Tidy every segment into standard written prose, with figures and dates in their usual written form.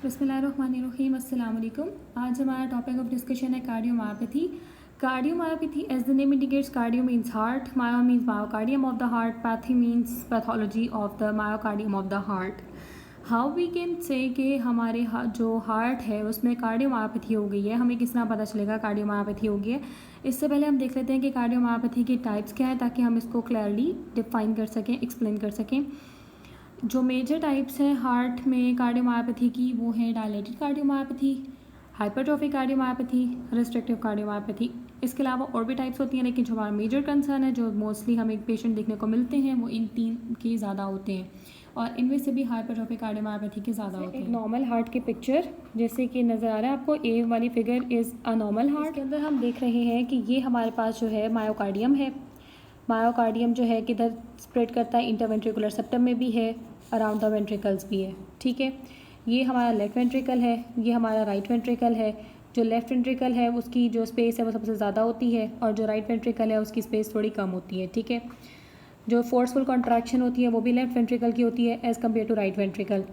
बिस्मिल्लाहिर्रहमानिर्रहीम, अस्सलाम वालेकुम। आज हमारा टॉपिक ऑफ डिस्कशन है cardiomyopathy. Cardiomyopathy, as the name indicates, cardio means heart, myo means myocardium of the heart, pathy means pathology of the myocardium of the heart. How we can say कि हमारे जो heart है उसमें cardiomyopathy हो गई है, हमें किस तरह पता चलेगा कार्डियोमायोपैथी हो गई है। इससे पहले हम देख लेते हैं कि कार्डियोमायोपैथी की टाइप्स क्या है, ताकि हम इसको क्लियरली डिफाइन कर सकें, एक्सप्लेन कर सकें। जो मेजर टाइप्स हैं हार्ट में कार्डियोमायोपैथी की, वो है dilated cardiomyopathy, hypertrophic cardiomyopathy, restrictive cardiomyopathy. इसके अलावा और भी टाइप्स होती हैं, लेकिन जो हमारा मेजर कंसर्न है, जो मोस्टली हमें पेशेंट देखने को मिलते हैं, वो इन तीन के ज़्यादा होते हैं, और इनमें से भी हाइपरट्रोफिक कार्डियोमायोपैथी के ज़्यादा होते हैं। एक नॉर्मल हार्ट की पिक्चर जैसे कि नज़र आ रहा है आपको, ए वाली figure is a normal heart. इसके अंदर हम देख रहे हैं कि ये हमारे पास जो है मायोकार्डियम है। मायोकार्डियम जो है किधर स्प्रेड करता है, इंटरवेंट्रिकुलर सेप्टम में भी है, अराउंड द वेंट्रिकल्स भी है। ठीक है, ये हमारा लेफ्ट वेंट्रिकल है, ये हमारा राइट वेंट्रिकल है। जो लेफ्ट वेंट्रिकल है उसकी जो स्पेस है वो सबसे ज़्यादा होती है, और जो राइट वेंट्रिकल है उसकी स्पेस थोड़ी कम होती है। ठीक है, जो फोर्सफुल कॉन्ट्रैक्शन होती है वो भी लेफ्ट वेंट्रिकल की होती है as compare to right ventricle.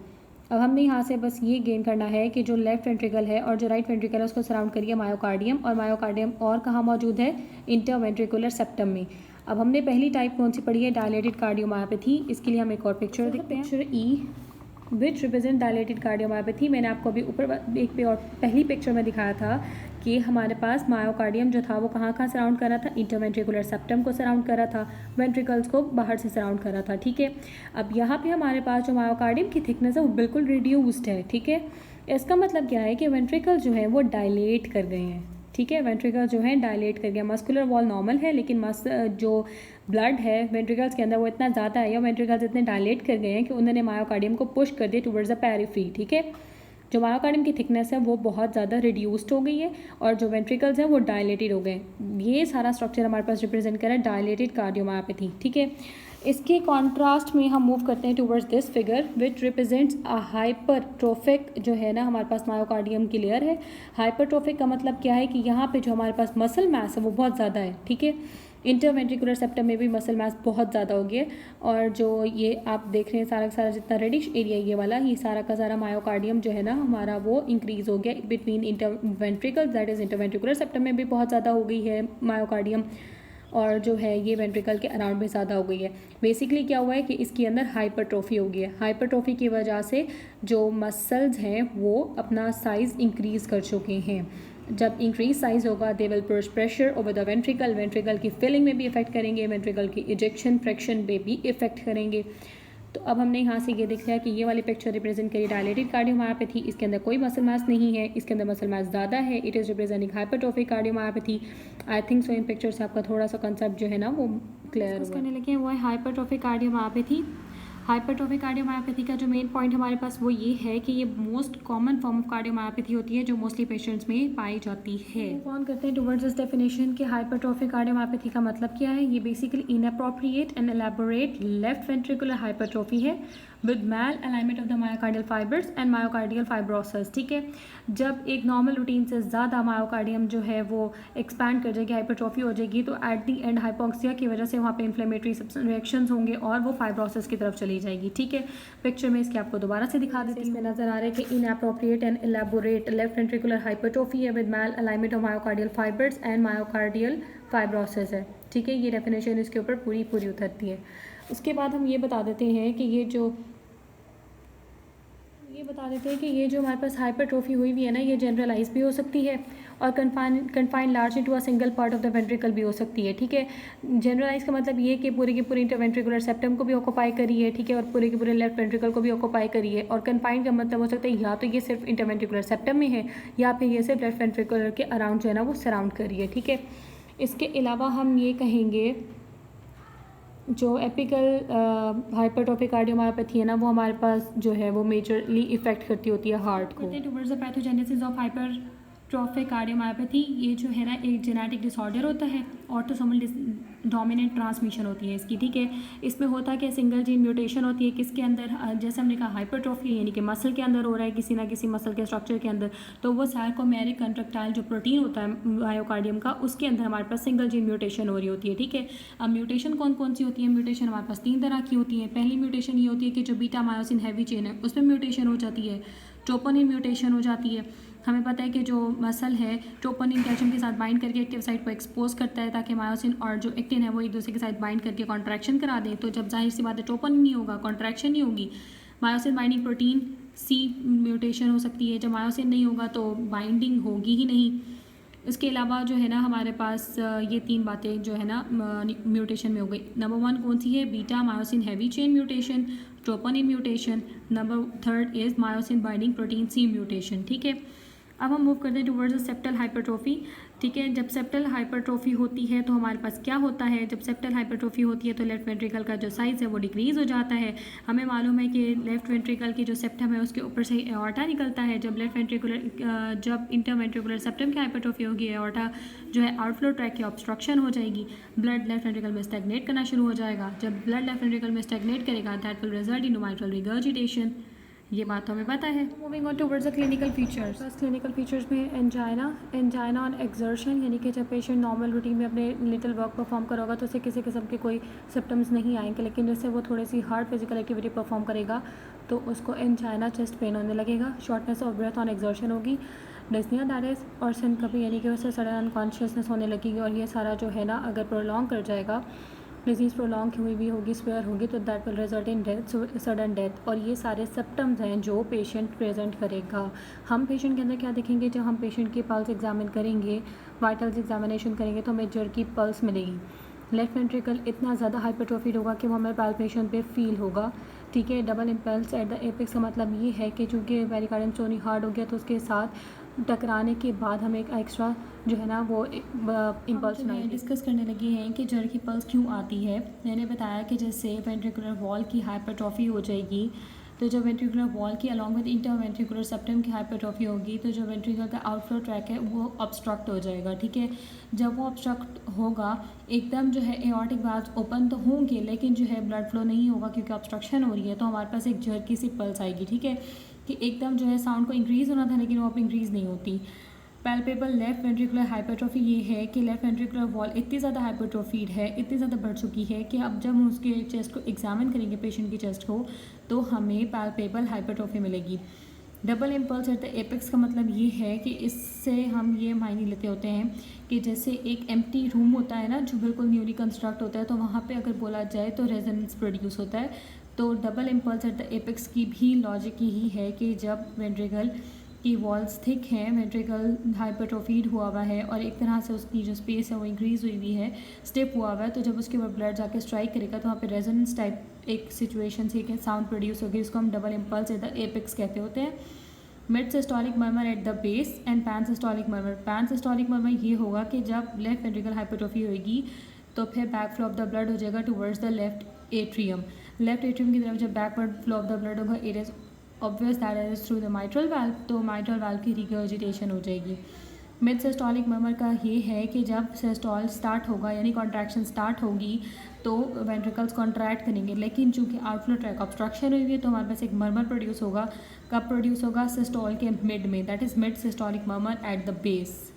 अब हमने यहाँ से बस ये गेन करना है कि जो लेफ्ट वेंट्रिकल है और जो राइट वेंट्रिकल है उसको सराउंड करिए मायोकार्डियम, और मायोकार्डियम और कहाँ मौजूद है, इंटरवेंट्रिकुलर सेप्टम में। अब हमने पहली टाइप कौन सी पढ़ी है, डायलेटेड कार्डियोमायोपैथी। इसके लिए हम एक और पिक्चर देखते हैं, picture E which represent dilated cardiomyopathy. मैंने आपको अभी ऊपर एक पे और पहली पिक्चर में दिखाया था कि हमारे पास मायोकार्डियम जो था वो कहाँ कहाँ सराउंड कर रहा था, इंटरवेंट्रिकुलर सेप्टम को सराउंड कर रहा था, वेंट्रिकल्स को बाहर से सराउंड कर रहा था। ठीक है, अब यहाँ पे हमारे पास जो मायोकार्डियम की थिकनेस है वो बिल्कुल रिड्यूस्ड है। ठीक है, इसका मतलब क्या है कि वेंट्रिकल जो है वो डायलेट कर गए हैं। ठीक है, वेंट्रिकल जो है डायलेट कर गया। मस्कुलर वॉल नॉर्मल है, लेकिन जो ब्लड है वेंट्रिकल्स के अंदर वो इतना ज़्यादा है, या वेंट्रिकल्स इतने डायलेट कर गए हैं कि उन्होंने मायोकार्डियम को पुश कर दिया टुवर्ड्स द पेरिफेरी। ठीक है, जो मायोकार्डियम की थिकनेस है वो बहुत ज़्यादा रिड्यूस्ड हो गई है, और जो वेंट्रिकल्स हैं वो डायलेटेड हो गए। ये सारा स्ट्रक्चर हमारे पास रिप्रेजेंट कर रहा है डायलेटेड कार्डियोमायोपैथी। ठीक है, इसके कॉन्ट्रास्ट में हम मूव करते हैं towards this figure which represents a hypertrophic, जो है ना हमारे पास मायोकार्डियम की लेयर है। हाइपरट्रोफिक का मतलब क्या है कि यहाँ पे जो हमारे पास मसल मास है वो बहुत ज़्यादा है। ठीक है, इंटरवेंट्रिकुलर सेप्टम में भी मसल मास बहुत ज़्यादा हो गया है, और जो ये आप देख रहे हैं सारा का सारा जितना रेडिश एरिया ये वाला, ये सारा का सारा मायोकार्डियम जो है ना हमारा वो इंक्रीज़ हो गया between interventricular, that is interventricular septum में भी बहुत ज़्यादा हो गई है मायोकार्डियम, और जो है ये वेंट्रिकल के अराउंड में ज़्यादा हो गई है। बेसिकली क्या हुआ है कि इसके अंदर हाइपरट्रोफी हो गई है। हाइपरट्रोफी की वजह से जो मसल्स हैं वो अपना साइज़ इंक्रीज़ कर चुके हैं। जब इंक्रीज साइज होगा they will push pressure over the ventricle, ventricle की फिलिंग में भी इफेक्ट करेंगे, वेंट्रिकल की इजेक्शन फ्रैक्शन में भी इफेक्ट करेंगे। तो अब हमने यहाँ से ये देखा है कि ये वाली पिक्चर रिप्रेजेंट करी डायलेटेड कार्डियोमायोपैथी। इसके अंदर कोई मसल मास नहीं है, इसके अंदर मसल मास ज़्यादा है। It is representing hypertrophic cardiomyopathy. I think so in picture से आपका थोड़ा सा कंसेप्ट जो है ना वो क्लियर करने लगे हैं, वो है हाइपरट्रोफिक कार्डियोमायोपैथी। हाइपरट्रोफिक कार्डियोमायोपैथी का जो मेन पॉइंट हमारे पास वो ये है कि ये most common form of cardiomyopathy होती है जो मोस्टली पेशेंट्स में पाई जाती है। कौन करते हैं टुवर्ड्स दिस डेफिनेशन कि हाइपरट्रोफिक कार्डियोमायोपैथी का मतलब क्या है। ये basically inappropriate and elaborate left ventricular hypertrophy है with malalignment of the myocardial fibres and myocardial fibrosis. ठीक है, जब एक नॉर्मल रूटीन से ज़्यादा मायोकार्डियम जो है वो एक्सपैंड कर जाएगी, हाइपरट्रोफी हो जाएगी, तो एट दी एंड हाइपोक्सिया की वजह से वहाँ पे इन्फ्लेमेटरी रिएक्शंस होंगे और वो फाइब्रोसिस की तरफ चली जाएगी। ठीक है, पिक्चर में इसके आपको दोबारा से दिखा देती हूँ। इसमें नजर आ रहा है कि inappropriate and elaborate left ventricular hypertrophy है with malalignment of myocardial fibres and myocardial fibrosis है। ठीक है, ये डेफिनेशन इसके ऊपर पूरी उतरती है। उसके बाद हम ये बता देते हैं कि ये जो हमारे पास हाइपरट्रोफी हुई हुई है ना, ये जनरलाइज भी हो सकती है और confine largely to a single part of the ventricle भी हो सकती है। ठीक है, जनरलाइज का मतलब ये कि पूरे की पूरी इंटरवेंट्रिकुलर सेप्टम को भी ऑक्यूपाई करी है। ठीक है, और पूरे के पूरे लेफ्ट वेंट्रिकल को भी ऑक्यूपाई करी है। और कन्फाइन का मतलब हो सकता है या तो ये सिर्फ इंटरवेंट्रिकुलर सेप्टम में है, या फिर ये सिर्फ लेफ्ट वेंट्रिकुलर के अराउंड जो है ना वो सराउंड करी है। ठीक है, इसके अलावा हम ये कहेंगे जो एपिकल हाइपरट्रोफिक कार्डियोमायोपैथी है ना, वो हमारे पास जो है वो मेजरली इफेक्ट करती होती है हार्ट को। Towards the pathogenesis of hypertrophic cardiomyopathy, ये जो है ना एक जेनेटिक डिसऑर्डर होता है, ऑटोसोमल डोमिनेंट ट्रांसमिशन होती है इसकी। ठीक है, इसमें होता है कि सिंगल जीन म्यूटेशन होती है किसके अंदर, जैसे हमने कहा हाइपरट्रोफी यानी कि मसल के अंदर हो रहा है, किसी ना किसी मसल के स्ट्रक्चर के अंदर, तो वो सार्कोमेरिक कंट्रक्टाइल जो प्रोटीन होता है मायोकार्डियम का, उसके अंदर हमारे पास सिंगल जीन म्यूटेशन हो रही होती है। ठीक है, अब म्यूटेशन कौन कौन सी होती है, म्यूटेशन हमारे पास तीन तरह की होती है। पहली म्यूटेशन ये होती है कि जो बीटा मायोसिन हैवी चेन है उसमें म्यूटेशन हो जाती है। ट्रोपोनिन म्यूटेशन हो जाती है। हमें पता है कि जो मसल है ट्रोपोनिन कैल्शियम के साथ बाइंड करके एक्टिव साइट को एक्सपोज करता है ताकि मायोसिन और जो एक्टिन है वो एक दूसरे के साथ बाइंड करके कॉन्ट्रैक्शन करा दें। तो जब जाहिर सी बात है ट्रोपोनिन नहीं होगा, कॉन्ट्रैक्शन नहीं होगी, myosin binding protein C mutation हो सकती है। जब मायोसिन नहीं होगा तो बाइंडिंग होगी ही नहीं। इसके अलावा जो है ना हमारे पास ये 3 बातें जो है ना म्यूटेशन में हो गई। नंबर 1 कौन सी है? Beta myosin heavy chain mutation, troponin mutation. Number 3 is myosin binding protein C mutation. ठीक है, अब हम मूव करते हैं टुवर्ड्स द सेप्टल हाइपरट्रोफी। ठीक है, जब सेप्टल हाइपरट्रोफी होती है तो हमारे पास क्या होता है? जब सेप्टल हाइपरट्रोफी होती है तो लेफ्ट वेंट्रिकल का जो साइज़ है वो डिक्रीज़ हो जाता है। हमें मालूम है कि लेफ्ट वेंट्रिकल की जो सेप्टम है उसके ऊपर से एओर्टा निकलता है। जब जब इंटरवेंट्रिकुलर सेप्टम की हाइपरट्रोफी होगी, एओर्टा जो है आउटफ्लो ट्रैक की ऑब्स्ट्रक्शन हो जाएगी, ब्लड लेफ्ट वेंट्रिकल में स्टैग्नेट करना शुरू हो जाएगा। जब ब्लड लेफ्ट वेंट्रिकल में स्टैग्नेट करेगा that will result in mitral regurgitation. ये बात तो हमें पता है। Moving on towards the clinical features. बस क्लिनिकल फीचर्स में एंजाइना ऑन एक्सर्शन, यानी कि जब पेशेंट नॉर्मल रूटीन में अपने लिटिल वर्क परफॉर्म करेगा तो उसे किसी किस्म के कोई सिम्टम्स नहीं आएंगे, लेकिन जैसे वो थोड़ी सी हार्ड फिजिकल एक्टिविटी परफॉर्म करेगा तो उसको एंजाइना चेस्ट पेन होने लगेगा, shortness of breath on exertion होगी, डिस्निया दैट इज़, और सिनकपी यानी कि उसे सडन अनकॉन्शियसनेस होने लगेगी। और ये सारा जो है ना अगर प्रोलॉन्ग कर जाएगा, डिजीज़ प्रोलॉन्ग हुई भी होगी, स्पेयर होगी, तो that will result in death, sudden death. और ये सारे सिम्टम्स हैं जो पेशेंट प्रेजेंट करेगा। हम पेशेंट के अंदर क्या देखेंगे? जब हम पेशेंट की पल्स एग्जामिन करेंगे, वाइटल्स एग्जामिनेशन करेंगे तो हमें जड़ की पल्स मिलेगी। लेफ्ट वेंट्रिकल इतना ज़्यादा हाइपरट्रोफीड होगा कि वो हमें पैल्पेशन पे फील होगा। ठीक है, double impulse at the apex का मतलब ये है कि चूँकि पेरिकार्डियम स्टोनी हार्ड हो गया तो उसके साथ टकराने के बाद हमें एक एक्स्ट्रा जो है ना वो इम्पल्स डिस्कस करने लगी हैं कि जड़ की पल्स क्यों आती है। मैंने बताया कि जैसे वेंट्रिकुलर वॉल की हाइपरट्रोफी हो जाएगी तो जब वेंट्रिकुलर वॉल की अलॉन्ग विद इंटरवेंट्रिकुलर सेप्टम की हाइपरट्रोफी होगी तो जो वेंट्रिकल का आउटफ्लो ट्रैक है वो ऑब्स्ट्रक्ट हो जाएगा। ठीक है, जब वो ऑब्स्ट्रक्ट होगा एकदम जो है एओर्टिक वाल्व्स ओपन तो होंगे लेकिन जो है ब्लड फ्लो नहीं होगा क्योंकि ऑब्स्ट्रक्शन हो रही है, तो हमारे पास एक झरकी सी पल्स आएगी। ठीक है, कि एकदम जो है साउंड को इंक्रीज़ होना था लेकिन वो अब इंक्रीज़ नहीं होती। पैल्पेबल लेफ्ट वेंट्रिकुलर हाइपरट्रोफी ये है कि लेफ्ट वेंट्रिकुलर वॉल इतनी ज़्यादा हाइपरट्रोफीड है, इतनी ज़्यादा बढ़ चुकी है कि अब जब हम उसके चेस्ट को एग्जामिन करेंगे, पेशेंट की चेस्ट को, तो हमें पैल्पेबल हाइपरट्रोफी मिलेगी। Double impulse at the apex का मतलब ये है कि इससे हम ये मायने लेते होते हैं कि जैसे एक एम्प्टी रूम होता है ना जो बिल्कुल न्यूली कंस्ट्रक्ट होता है, तो वहाँ पे अगर बोला जाए तो रेजोनेंस प्रोड्यूस होता है। तो double impulse at the apex की भी लॉजिक यही है कि जब वेंट्रिकल की वॉल्स थिक हैं, वेंट्रिकल हाइपरट्रोफीड हुआ हुआ है और एक तरह से उसकी जो स्पेस है वो इंक्रीज़ हुई हुई है, स्टिप हुआ हुआ है, तो जब उसके ऊपर ब्लड जाके स्ट्राइक करेगा तो वहाँ पे रेजोनेंस टाइप एक सिचुएशन से साउंड प्रोड्यूस होगी, इसको हम double impulse at the apex कहते होते हैं। Mid systolic murmur at the base and pan systolic murmur. Pan systolic murmur ये होगा कि जब लेफ्ट वेंट्रिकल हाइपरट्रोफी होगी तो फिर back flow of the blood हो जाएगा towards the left atrium. Left atrium की तरफ जब backward flow of the blood होगा, it is obvious that is through the mitral valve, तो माइट्रल वाल्व की रिगर्जिटेशन हो जाएगी। मिड सिस्टोलिक मर्मर का ये है कि जब सिस्टोल स्टार्ट होगा यानी कॉन्ट्रैक्शन स्टार्ट होगी तो वेंट्रिकल्स कॉन्ट्रैक्ट करेंगे, लेकिन चूंकि आउटफ्लो ट्रैक ऑब्स्ट्रक्शन हुई है तो हमारे पास एक मर्मर प्रोड्यूस होगा। कब प्रोड्यूस होगा? सिस्टोल के मिड में, that is mid systolic murmur at the base.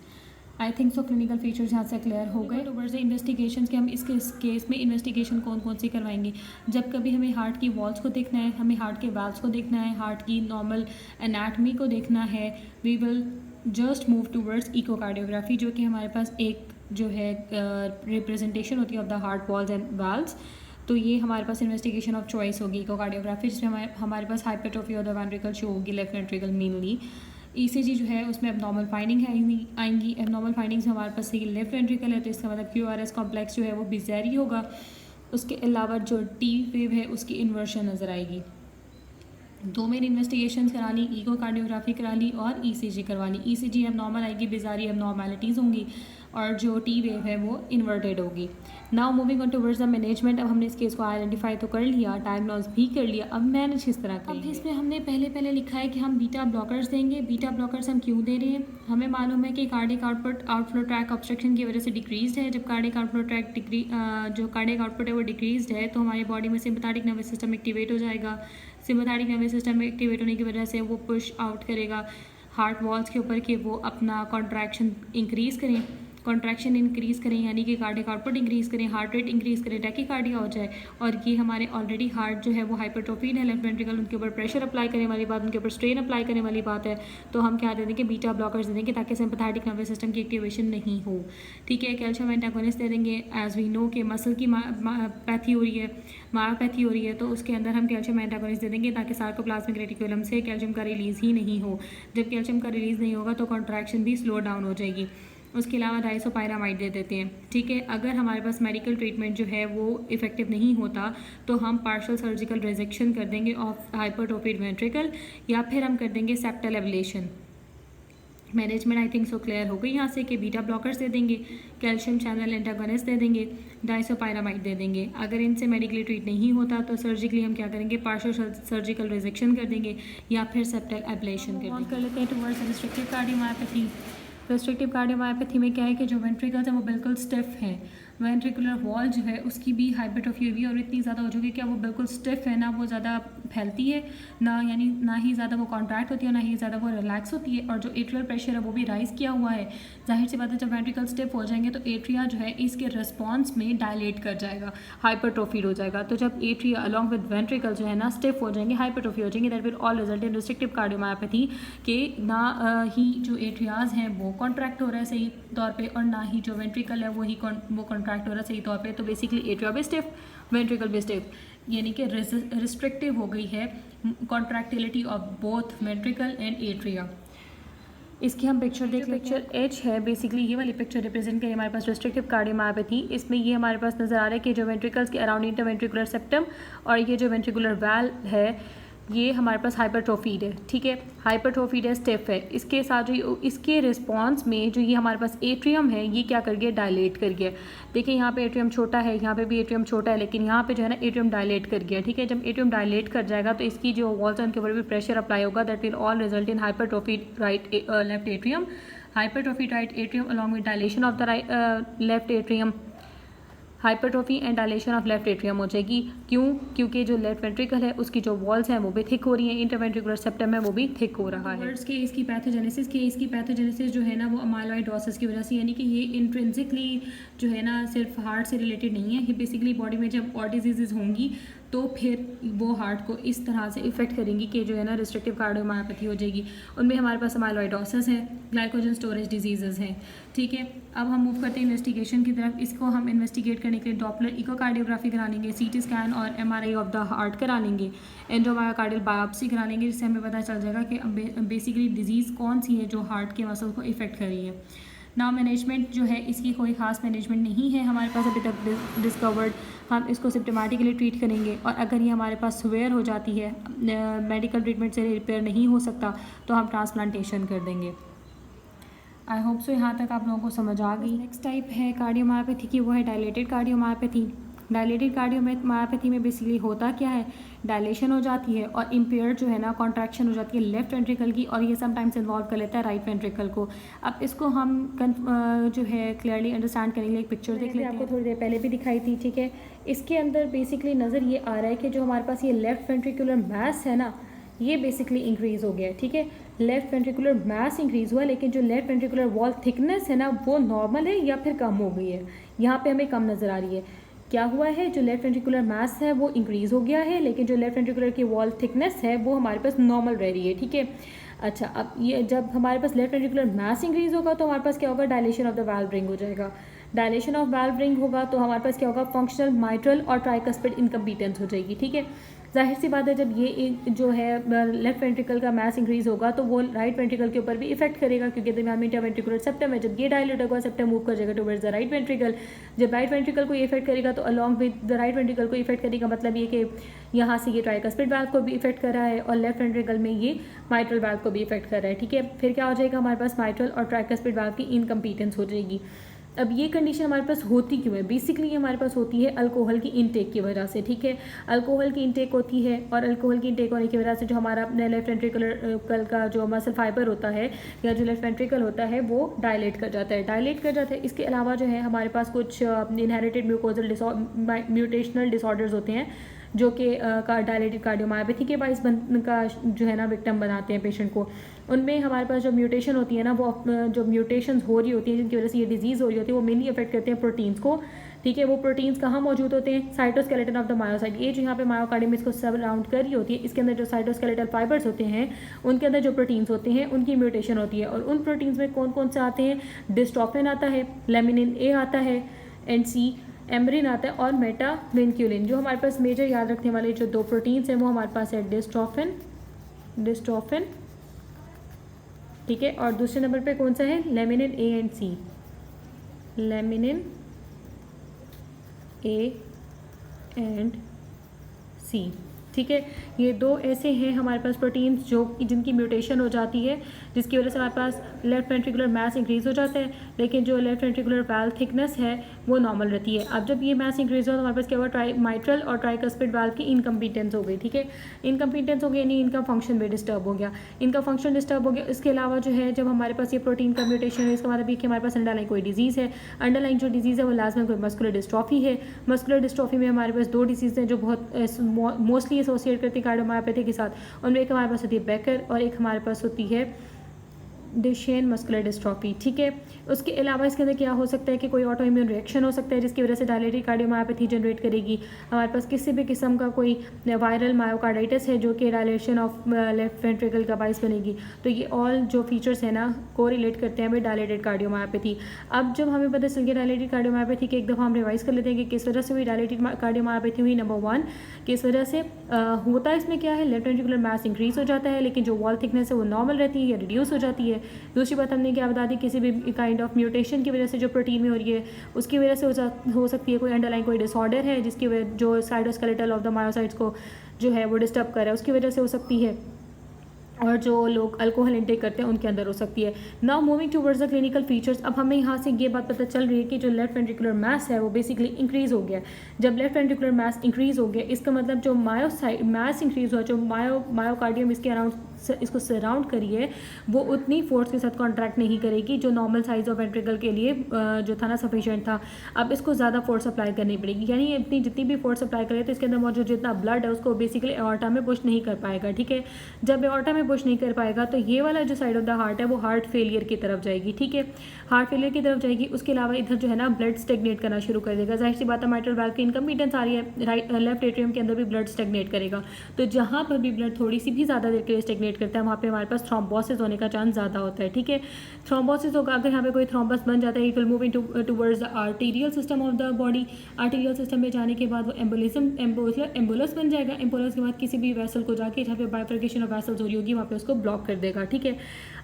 I think so clinical features यहाँ से क्लियर हो गए। टुवर्ड्स द इन्वेस्टिगेशन के हम इस केस में इन्वेस्टिगेशन कौन कौन सी करवाएंगे? जब कभी हमें हार्ट की वॉल्स को देखना है, हमें हार्ट के वाल्व्स को देखना है, हार्ट की नॉर्मल एनाटमी को देखना है, we will just move towards echocardiography, जो कि हमारे पास एक जो है रिप्रेजेंटेशन होती है of the heart walls and valves. तो ये हमारे पास इन्वेस्टिगेशन ऑफ चॉइस होगी इकोकार्डियोग्राफी, जिसमें हमारे पास hypertrophy of the ventricle show होगी, लेफ्ट वेंट्रिकल मेनली। ईसीजी जो है उसमें एबनॉर्मल फाइंडिंग आएंगी। एबनॉर्मल फाइंडिंग्स में हमारे पास लेफ्ट वेंट्रिकल है तो इसका मतलब QRS कॉम्प्लेक्स जो है वो बिज़ेरी होगा। उसके अलावा जो टी वेव है उसकी इन्वर्शन नज़र आएगी। 2 मेन इन्वेस्टिगेशन करा ली, इकोकार्डियोग्राफी करा ली और ECG करवा ली। ECG एबनॉर्मल आएगी, बिज़ारी एबनॉर्मैलिटीज़ होंगी और जो टी वेव है वो इन्वर्टेड होगी। Now moving on towards the management. अब हमने इस केस को आइडेंटिफाई तो कर लिया, डायग्नोज भी कर लिया, अब मैनेज किस तरह करेंगे? अब इसमें हमने पहले लिखा है कि हम बीटा ब्लॉकर्स देंगे। बीटा ब्लॉकर्स हम क्यों दे रहे हैं? हमें मालूम है कि कार्डिक आउटफ्लो ट्रैक ऑब्स्ट्रक्शन की वजह से डिक्रीज्ड है। जब कार्डिक आउटफ्लो ट्रैक जो कार्डिक आउटपुट है वो डिक्रीज्ड है तो हमारी बॉडी में सिम्पैथेटिक नर्वस सिस्टम एक्टिवेट हो जाएगा। सिम्पैथेटिक नर्वस सिस्टम में एक्टिवेट होने की वजह से वो पुश आउट करेगा हार्ट वॉल्स के ऊपर कि वो अपना कॉन्ट्रैक्शन इंक्रीज़ करें। कॉन्ट्रैक्शन इंक्रीज़ करें यानी कि कार्डियक आउटपुट इंक्रीज़ करें, हार्ट रेट इंक्रीज़ करें, टैकीकार्डिया हो जाए, और ये हमारे ऑलरेडी हार्ट जो है वो हाइपरट्रोफीड है लेफ्ट वेंट्रिकल, उनके ऊपर प्रेशर अप्लाई करने वाली बात, उनके ऊपर स्ट्रेन अप्लाई करने वाली बात है, तो हम क्या दे देंगे, बीटा ब्लॉकर्स दे देंगे ताकि सिंपैथेटिक नर्वस सिस्टम की एक्टिवेशन नहीं हो। ठीक है, कैल्शियम एंटागोनिस्ट दे देंगे। एज वी नो कि मसल की पैथी हो रही है, मायोपैथी हो रही है, तो उसके अंदर हम कैल्शियम एंटागोनिस्ट दे देंगे ताकि सार्कोप्लाज्मिक रेटिकुलम से कैल्शियम का रिलीज़ ही नहीं हो। जब कैल्शियम का रिलीज़ नहीं होगा तो कॉन्ट्रैक्शन भी स्लो डाउन हो जाएगी। उसके अलावा डाइसोपायरामाइड दे देते हैं। ठीक है, अगर हमारे पास मेडिकल ट्रीटमेंट जो है वो इफेक्टिव नहीं होता तो हम पार्शियल सर्जिकल रिजेक्शन कर देंगे ऑफ हाइपरट्रोफिड वेंट्रिकल, या फिर हम कर देंगे septal ablation. Management I think so clear हो गई यहाँ से कि बीटा ब्लॉकर्स दे देंगे, कैल्शियम चैनल एंटागोनिस्ट दे देंगे, डाइसोपायरामाइड दे देंगे। अगर इनसे मेडिकली ट्रीट नहीं होता तो सर्जिकली हम क्या करेंगे, पार्शियल सर्जिकल रिजेक्शन कर देंगे या फिर सेप्टल एब्लेशन कर लेते हैं towards restrictive cardiomyopathy. Restrictive cardiomyopathy में क्या है कि जो वेंट्रिकल्स हैं वो बिल्कुल स्टिफ हैं, वेंट्रिकुलर वॉल जो है उसकी भी हाइपरट्रोफी हुई है और इतनी ज़्यादा हो चुकी है कि वो बिल्कुल स्टिफ है, ना वो ज़्यादा फैलती है, ना ही ज़्यादा वो कॉन्ट्रैक्ट होती है, ना ही ज़्यादा वो रिलैक्स होती है, और जो एट्रियल प्रेशर है वो भी राइज़ किया हुआ है। जाहिर सी बात है, जब वेंट्रिकल स्टिफ हो जाएंगे तो एट्रिया जो है इसके रिस्पॉन्स में डायलेट कर जाएगा, हाइपरट्रोफीड हो जाएगा। तो जब एट्रिया अलॉन्ग विद वेंट्रिकल जो है ना स्टिफ हो जाएंगे, हाइपरट्रोफी हो जाएंगे, that will all result in restrictive cardiomyopathy के ना ही जो एट्रियाज हैं वो कॉन्ट्रैक्ट हो रहा है सही तौर पे, और ना ही जो वेंट्रिकल है वो कॉन्ट्रैक्ट हो रहा है सही तौर पे। तो बेसिकली एट्रिया भी स्टिफ, वेंट्रिकल भी स्टिफ, यानी कि रिस्ट्रिक्टिव हो गई है contractility of both ventricle and atria. इसकी हम पिक्चर देख लेते हैं। पिक्चर एच है, बेसिकली ये वाली पिक्चर रिप्रेजेंट करें हमारे पास रिस्ट्रिक्टिव कार्डियोमायोपैथी। इसमें ये हमारे पास नज़र आ रहा है कि जो वेंट्रिकल्स के अराउंड इंटरवेंट्रिकुलर सेप्टम और ये जो वेंट्रिकुलर वाल्व है ये हमारे पास हाइपरट्रोफीड है। ठीक है, हाइपरट्रोफीड है, स्टिफ है। इसके साथ जो इसके रिस्पॉन्स में जो ये हमारे पास एट्रियम है ये क्या कर गया, डायलेट कर गया। देखिए यहाँ पे एट्रियम छोटा है, यहाँ पे भी एट्रियम छोटा है, लेकिन यहाँ पे जो है ना एट्रियम डायलेट कर गया। ठीक है, जब एट्रियम डायलेट कर जाएगा तो इसकी जो वॉल्स हैं उनके ऊपर भी प्रेशर अप्लाई होगा, that will all result in hypertrophied left atrium, hypertrophied right atrium along with dilation of the left atrium, hypertrophy and dilation of left atrium हो जाएगी। क्यों? क्योंकि जो लेफ्ट वेंट्रिकल है उसकी जो वॉल्स हैं वो भी थिक हो रही हैं, इंटरवेंट्रिकुलर सेप्टम है वो भी थिक हो रहा है। इसकी पैथोजेनेसिस जो है ना वो अमाइलॉइडोसिस की वजह से, यानी कि ये इंट्रिंसिकली जो है ना सिर्फ हार्ट से रिलेटेड नहीं है, ये बेसिकली बॉडी में जब और डिजीज़ होंगी तो फिर वो हार्ट को इस तरह से इफेक्ट करेंगी कि जो है ना रिस्ट्रिक्टिव कार्डियोमायोपैथी हो जाएगी। उनमें हमारे पास अमाइलॉइडोसिस है, ग्लाइकोजन स्टोरेज डिजीज़ हैं। ठीक है, अब हम मूव करते हैं इन्वेस्टिगेशन की तरफ। इसको हम इन्वेस्टिगेट करने के लिए डॉपलर इकोकार्डियोग्राफी करा लेंगे, सीटी स्कैन और एमआरआई ऑफ द हार्ट करा लेंगे, एंडोमायोकार्डियल बायोप्सी करा लेंगे, जिससे हमें पता चल जाएगा कि बेसिकली डिजीज़ कौन सी है जो हार्ट के मसल को इफेक्ट कर रही है। नाउ मैनेजमेंट जो है इसकी कोई ख़ास मैनेजमेंट नहीं है हमारे पास अभी तक डिस्कवर्ड। हम इसको सिम्टोमेटिकली ट्रीट करेंगे, और अगर ये हमारे पास सिवियर हो जाती है, मेडिकल ट्रीटमेंट से रिपेयर नहीं हो सकता, तो हम ट्रांसप्लांटेशन कर देंगे। आई होप सो यहाँ तक आप लोगों को समझ आ गई। नेक्स्ट टाइप है कार्डियोमायोपैथी की, वो है डायलेटेड कार्डियोमायोपैथी। डायलेटेड कार्डियोमायोपैथी में बेसिकली होता क्या है, डायलेशन हो जाती है और इम्पेयर्ड जो है ना कॉन्ट्रैक्शन हो जाती है लेफ्ट वेंट्रिकल की, और ये समटाइम्स इन्वॉल्व कर लेता है राइट वेंट्रिकल को। अब इसको हम जो है क्लियरली अंडरस्टैंड करने के लिए एक पिक्चर देख लेते हैं। आपको थोड़ी देर पहले भी दिखाई थी। ठीक है, इसके अंदर बेसिकली नज़र ये आ रहा है कि जो हमारे पास ये लेफ्ट वेंट्रिकुलर मास है ना ये बेसिकली इंक्रीज़ हो गया है। ठीक है, लेफ्ट वेंट्रिकुलर मास इंक्रीज़ हुआ, लेकिन जो लेफ्ट वेंट्रिकुलर वॉल थिकनेस है ना वो नॉर्मल है या फिर कम हो गई है, यहाँ पे हमें कम नज़र आ रही है। क्या हुआ है, जो लेफ्ट वेंट्रिकुलर मास है वो इंक्रीज़ हो गया है, लेकिन जो लेफ्ट वेंट्रिकुलर की वॉल थिकनेस है वो हमारे पास नॉर्मल रह रही है। ठीक है, अच्छा, अब ये जब हमारे पास लेफ्ट वेंट्रिकुलर मास इंक्रीज़ होगा तो हमारे पास क्या होगा, dilation of the valve ring हो जाएगा। डायलेशन ऑफ वाल्व रिंग होगा तो हमारे पास क्या होगा, फंक्शनल माइट्रल और ट्राइकस्पिड इनकम्पिटेंस हो जाएगी। ठीक है, जाहिर सी बात है जब ये जो है लेफ्ट वेंट्रिकल का मास इंक्रीज़ होगा तो वो राइट वेंट्रिकल के ऊपर भी इफेक्ट करेगा, क्योंकि दरमियान में इंटरवेंट्रिकुलर सेप्टम है, जब ये डायलेट होगा सेप्टम मूव कर जाएगा टुवर्ड्स द राइट वेंट्रिकल। जब राइट वेंट्रिकल को ये इफेक्ट करेगा तो along with the right ventricle को इफेक्ट करेगा, मतलब ये कि यहाँ से ये ट्राइकस्पिड वाल्व को भी इफेक्ट कर रहा है और लेफ्ट वेंट्रिकल में ये माइट्रल वाल्व को भी इफेक्ट कर रहा है। ठीक है, फिर क्या हो जाएगा, हमारे पास माइट्रल और ट्राइकस्पिड वाल्व की इनकम्पिटेंस हो जाएगी। अब ये कंडीशन हमारे पास होती क्यों है, बेसिकली ये हमारे पास होती है अल्कोहल की इनटेक की वजह से। ठीक है, अल्कोहल की इनटेक होती है और अल्कोहल की इनटेक होने की वजह से जो हमारा अपने लेफ्ट वेंट्रिकल का जो मसल फाइबर होता है या जो लेफ्ट वेंट्रिकल होता है वो डायलेट कर जाता है। इसके अलावा जो है हमारे पास कुछ इनहेरिटेड म्यूकोजल म्यूटेशनल डिसऑर्डर्स होते हैं जो कि डायलेटेड कार्डियोमायोपैथी के बाइस का जो है ना विक्टिम बनाते हैं पेशेंट को। उनमें हमारे पास जो म्यूटेशन होती है ना, वो जो म्यूटेशंस हो रही होती हैं जिनकी वजह से ये डिजीज़ हो रही होती है, वो मेनली अफेक्ट करते हैं प्रोटीन्स को। ठीक है, वो प्रोटीन्स कहाँ मौजूद होते हैं? Cytoskeleton of the myocyte. ये जो यहाँ पे मायोकार्डियम में इसको सराउंड कर रही होती है, इसके अंदर जो साइटोस्केलेटल फाइबर्स होते हैं उनके अंदर जो प्रोटीन्स होते हैं उनकी म्यूटेशन होती है। और उन प्रोटीन्स में कौन कौन से आते हैं? डिस्ट्रोफिन आता है, लेमिनिन ए आता है, एंड सी एम्ब्रिन आता है, और मेटाविंक्यूलिन। जो हमारे पास मेजर याद रखने वाले जो 2 प्रोटीन्स हैं वो हमारे पास है डिस्ट्रोफिन, ठीक है, और दूसरे नंबर पे कौन सा है? Laminin A and C, laminin A and C. ठीक है, ये 2 ऐसे हैं हमारे पास प्रोटीन्स जो जिनकी म्यूटेशन हो जाती है, जिसकी वजह से हमारे पास लेफ्ट वेंट्रिकुलर मास इंक्रीज़ हो जाता है, लेकिन जो लेफ्ट वेंट्रिकुलर वाल्व थिकनेस है वो नॉर्मल रहती है। अब जब ये मास इंक्रीज़ हो तो हमारे पास क्या हुआ? माइट्रल और ट्राइकस्पिड वाल्व की इनकम्पिटेंस हो गई। ठीक है, इनकम्पिटेंस हो गई यानी इनका फंक्शन भी डिस्टर्ब हो गया, इनका फंक्शन डिस्टर्ब हो गया। इसके अलावा जो है जब हमारे पास ये प्रोटीन का म्यूटेशन है, इसका मतलब ये कि हमारे पास अंडरलाइन कोई डिजीज़ है। अंडरलाइन जो डिजीज़ है वो लाजमन कोई मस्कुलर डिस्ट्रॉफी है। मस्कुलर डिस्ट्रॉफी में हमारे पास 2 डिजीज़ हैं जो बहुत मोस्टली एसोसिएट करती है कार्डियोमायोपैथी के साथ। उनमें एक हमारे पास होती है बेकर और एक हमारे पास होती है डुशेन मस्कुलर डिस्ट्रॉफी। ठीक है, उसके अलावा इसके अंदर क्या हो सकता है कि कोई ऑटो इम्यून रिएक्शन हो सकता है जिसकी वजह से डायलेटेड कार्डियोमायोपैथी जनरेट करेगी। हमारे पास किसी भी किस्म का कोई वायरल मायोकार्डाइटिस है जो कि डायलेशन ऑफ लेफ्ट वेंट्रिकल का बाइस बनेगी। तो ये ऑल जो फीचर्स है ना को रिलेट करते हैं हमें डायलेटेड कार्डियोमायोपैथी। अब जब हमें पता चल गया डायलेटेड कार्डियोमायोपैथी के, एक दफ़ा हम रिवाइज कर लेते हैं कि किस वजह से हुई डायलेटेड कार्डियोमायोपैथी हुई। नंबर 1, किस वजह से होता है इसमें क्या है? लेफ्ट वेंट्रिकुलर मास इंक्रीज हो जाता है, लेकिन जो वॉल थिकनेस है वो नॉर्मल रहती है या रिड्यूस हो जाती है। दूसरी बात हमने क्या बता दी, किसी भी काइंड ऑफ म्यूटेशन की वजह से जो प्रोटीन में हो रही है उसकी वजह से हो सकती है कोई अंडरलाइन कोई डिसऑर्डर है जिसकी वजह जो साइटोस्केलेटल ऑफ द मायोसाइट्स को जो है वो डिस्टर्ब कर रहा है, उसकी वजह से हो सकती है। और जो लोग अल्कोहल इंटेक करते हैं उनके अंदर हो सकती है। Now moving towards the clinical features, अब हमें यहाँ से ये बात पता चल रही है कि जो लेफ्ट वेंट्रिकुलर मास है वो बेसिकली इंक्रीज़ हो गया। जब लेफ्ट वेंट्रिकुलर मास इंक्रीज़ हो गया इसका मतलब जो मास इंक्रीज़ हुआ, जो मायोकार्डियम इसके अराउंड इसको सराउंड करिए वो उतनी फोर्स के साथ कॉन्ट्रैक्ट नहीं करेगी जो नॉर्मल साइज ऑफ वेंट्रिकल के लिए जो था ना सफिशिएंट था। अब इसको ज़्यादा फोर्स अप्लाई करनी पड़ेगी, यानी इतनी जितनी भी फोर्स अप्लाई करे तो इसके अंदर मौजूद जितना ब्लड है उसको बेसिकली एओर्टा में पुश नहीं कर पाएगा। ठीक है, जब एओर्टा में पुश नहीं कर पाएगा तो ये वाला जो साइड ऑफ द हार्ट है वो हार्ट फेलियर की तरफ जाएगी। ठीक है, हार्ट फेलियर की तरफ जाएगी। उसके अलावा इधर जो है ना ब्लड स्टेगनेट करना शुरू कर देगा। जाहिर सी बात है माइट्रल वाल्व की इनकम्पिटेंस आ रही है, लेफ्ट एट्रियम के अंदर भी ब्लड स्टेगनेट करेगा। तो जहाँ पर भी ब्लड थोड़ी सी भी ज़्यादा देर के लिए स्टेगनेट करता है वहाँ पे हमारे पास थ्रोम्बोसिस होने का चांस ज़्यादा होता है। ठीक है, थ्रोम्बोसिस होगा अगर यहाँ पे कोई थ्रोम्बस बन जाता है, it will move in towards the arterial system of the body. Arterial system में जाने के बाद वो एम्बोलस बन जाएगा। एम्बोलस के बाद किसी भी वेसल को जाके जहाँ पे बाइफर्केशन ऑफ वेसल्स हो रही होगी वहाँ पे उसको ब्लॉक कर देगा। ठीक है,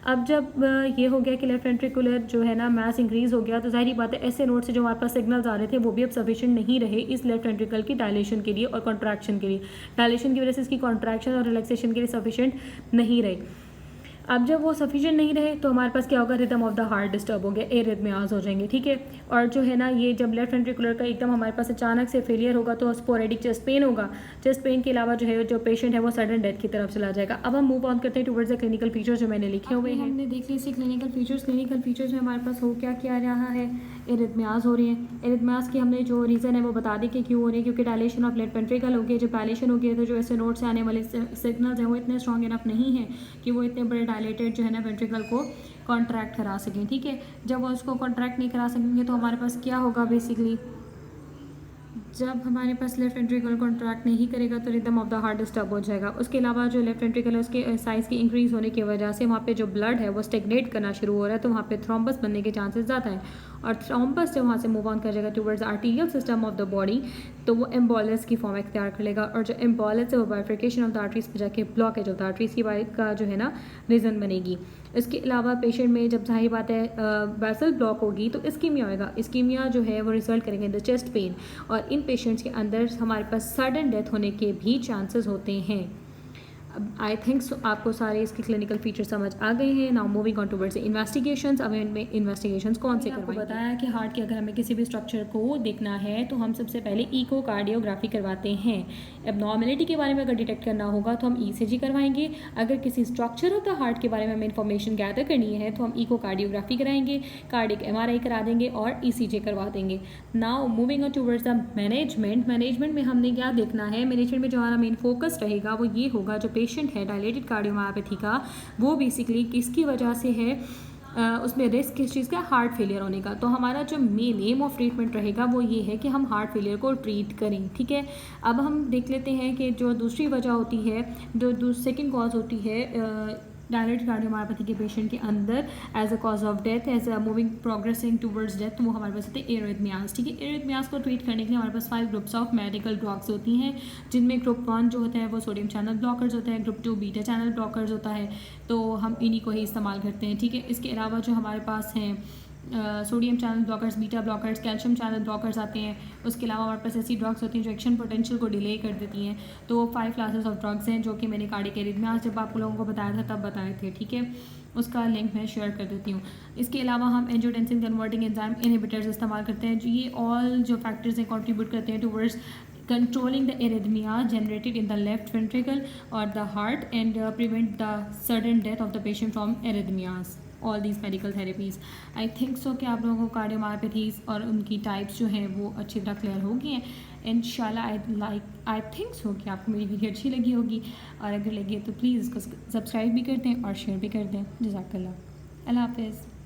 अब जब ये हो गया कि लेफ्ट वेंट्रिकुलर जो है ना मास इंक्रीज हो गया तो जाहिर बात है ऐसे नोड से जो हमारे पास सिग्नल्स आ रहे थे वो भी अब सफिशिएंट नहीं रहे इस लेफ्ट वेंट्रिकल की डायलेशन के लिए और कॉन्ट्रैक्शन के लिए। डायलेशन की वजह से इसकी कॉन्ट्रैक्शन और रिलैक्सेशन के लिए सफिशिएंट नहीं रहे। अब जब वो सफिशिएंट नहीं रहे तो हमारे पास क्या होगा, rhythm of the heart disturb हो गया, एरिथमियाज हो जाएंगे। ठीक है, और जो है ना ये जब लेफ्ट वेंट्रिकुलर का एकदम हमारे पास अचानक से फेलियर होगा तो स्पोरेडिक चेस्ट पेन होगा। चेस्ट पेन के अलावा जो है जो पेशेंट है वो सडन डेथ की तरफ चला जाएगा। अब हम मूव ऑन करते हैं टुवर्ड्स द क्लिनिकल फीचर्स जो मैंने लिखे हुए हैं। हमने देख ली इसके क्लिनिकल फीचर्स में हमारे पास हो क्या रहा है, एरिथमियाज हो रही है। एरिथमियाज की हमने जो रीज़न है वो बता दी कि क्यों हो रही है, क्योंकि डायलेशन ऑफ लेफ्ट वेंट्रिकल हो गया। जब डायलेशन हो गया तो जो ऐसे नोड से आने वाले सिग्नल्स हैं वो इतने स्ट्रॉन्ग इनफ नहीं है कि वो इतने बड़े डायलेटेड जो है ना वेंट्रिकल को कॉन्ट्रैक्ट करा सकें। ठीक है, जब वो उसको कॉन्ट्रैक्ट नहीं करा सकेंगे तो हमारे पास क्या होगा, बेसिकली जब हमारे पास लेफ्ट वेंट्रिकल कॉन्ट्रैक्ट नहीं करेगा तो rhythm of the heart disturb हो जाएगा। उसके अलावा जो लेफ्ट वेंट्रिकल है उसके साइज़ की इंक्रीज़ होने की वजह से वहाँ पे जो ब्लड है वो स्टेगनेट करना शुरू हो रहा है तो वहाँ पे थ्रोम्बस बनने के चांसेस ज़्यादा हैं। और थ्रोम्बस जब वहाँ से मूव ऑन कर जाएगा towards arterial system of the body तो वो एम्बोलस की फॉर्म इख्तियार कर लेगा। और जो एम्बोलस है वो बाइफर्केशन ऑफ द आर्टरीज पर जाके ब्लॉकेज ऑफ द आर्टरीज की का जो है ना रीज़न बनेगी। इसके अलावा पेशेंट में जब जाहिर बात है वेसल ब्लॉक होगी तो इस्कीमिया होगा। इस्कीमिया जो है वो रिजल्ट करेंगे इन द चेस्ट पेन और इन पेशेंट्स के अंदर हमारे पास सडन डेथ होने के भी चांसेस होते हैं। आई थिंक आपको सारे इसके क्लिनिकल फीचर समझ आ गए हैं। Now moving on towards investigations. अब इनमें इन्वेस्टिगेशंस कौन से करवाएंगे? बताया कि हार्ट के अगर हमें किसी भी स्ट्रक्चर को देखना है तो हम सबसे पहले इकोकार्डियोग्राफी करवाते हैं। एबनॉर्मेलिटी के बारे में अगर डिटेक्ट करना होगा तो हम ईसीजी करवाएंगे। अगर किसी स्ट्रक्चर ऑफ द हार्ट के बारे में हमें इन्फॉर्मेशन गैदर करनी है तो हम इकोकार्डियोग्राफी कराएंगे, कार्डिक एमआरआई करा देंगे और ईसीजी करवा देंगे। Now moving on towards the management में हमने क्या देखना है? मैनेजमेंट में जो हमारा मेन फोकस रहेगा वो ये होगा, जो पेशेंट है डायलेटेड कार्डियोमायोपैथी का, वो बेसिकली किसकी वजह से है, उसमें रिस्क किस चीज़ का? हार्ट फेलियर होने का। तो हमारा जो मेन एम ऑफ ट्रीटमेंट रहेगा वो ये है कि हम हार्ट फेलियर को ट्रीट करें। ठीक है, अब हम देख लेते हैं कि जो दूसरी वजह होती है, जो सेकेंड कॉज होती है डायलेटेड कार्डियोमायोपैथी के पेशेंट के अंदर as a cause of death, as a moving progressing towards death, वो हमारे पास होते हैं एरिथमियाज। ठीक है, एरिथमियाज को ट्रीट करने के लिए हमारे पास 5 ग्रुप्स ऑफ मेडिकल ड्रग्स होती हैं, जिनमें ग्रुप 1 जो होता है वो सोडियम चैनल ब्लॉकर्स होता है, ग्रुप 2 बीटा चैनल ब्लॉकर्स होता है। तो हम इन्हीं को ही इस्तेमाल करते हैं। ठीक है, इसके अलावा जो हमारे पास हैं sodium channel blockers, beta blockers, calcium channel blockers आते हैं। उसके अलावा हमारे पास ऐसी ड्रग्स होती हैं जो एक्शन पोटेंशियल को डिले कर देती हैं। तो 5 क्लासेस ऑफ ड्रग्स हैं जो कि मैंने कार्डियक एरिथमियाज जब आप लोगों को बताया था तब बताए थे। ठीक है, उसका लिंक मैं शेयर कर देती हूँ। इसके अलावा हम एंजियोटेंसिन कन्वर्टिंग एंजाइम इनहिबिटर्स इस्तेमाल करते हैं। जो ये ऑल जो फैक्टर्स हैं कंट्रीब्यूट करते हैं towards controlling the arrhythmia generated in the left ventricle or the heart and prevent the sudden death of the patient from arrhythmias. All these medical therapies. I think so कि आप लोगों को cardiomyopathies और उनकी types जो हैं वो अच्छी तरह क्लियर हो गई हैं। इंशाल्लाह आई थिंक सो कि आपको मेरी वीडियो अच्छी लगी होगी, और अगर लगी तो प्लीज़ इसको सब्सक्राइब भी कर दें और शेयर भी कर दें। जज़ाकल्लाह। अल्लाह हाफ़िज़।